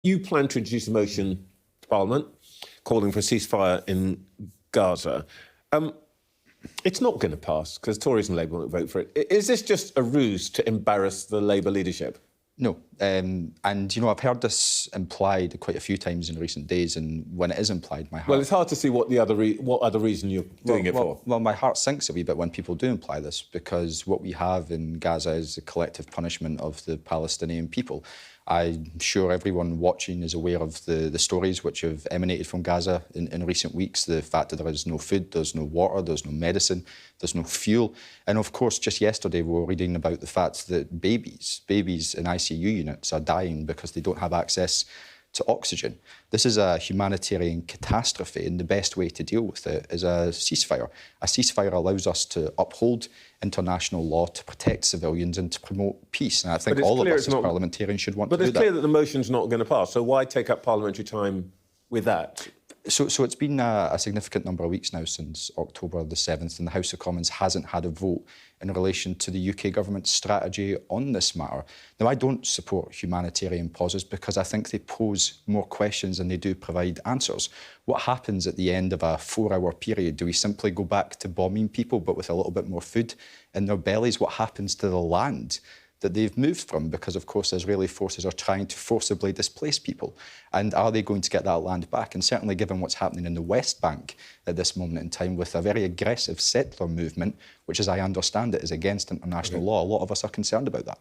You plan to introduce a motion to Parliament calling for a ceasefire in Gaza. It's not going to pass because Tories and Labour won't vote for it. Is this just a ruse to embarrass the Labour leadership? No. And, you know, I've heard this implied quite a few times in recent days, and when it is implied, my heart... Well, it's hard to see what other reason you're doing it for. Well, my heart sinks a wee bit when people do imply this, because what we have in Gaza is the collective punishment of the Palestinian people. I'm sure everyone watching is aware of the stories which have emanated from Gaza in recent weeks, the fact that there is no food, there's no water, there's no medicine, there's no fuel. And of course, just yesterday we were reading about the fact that babies in ICU units are dying because they don't have access to oxygen. This is a humanitarian catastrophe, and the best way to deal with it is a ceasefire. A ceasefire allows us to uphold international law, to protect civilians and to promote peace. And I think all of us as parliamentarians should want to do that. But it's clear that the motion's not going to pass, so why take up parliamentary time with that? So it's been a significant number of weeks now since October the 7th, and the House of Commons hasn't had a vote in relation to the UK government's strategy on this matter. Now, I don't support humanitarian pauses because I think they pose more questions than they do provide answers. What happens at the end of a 4-hour period? Do we simply go back to bombing people but with a little bit more food in their bellies? What happens to the land that they've moved from, because, of course, Israeli forces are trying to forcibly displace people? And are they going to get that land back? And certainly given what's happening in the West Bank at this moment in time with a very aggressive settler movement, which, as I understand it, is against international law, a lot of us are concerned about that.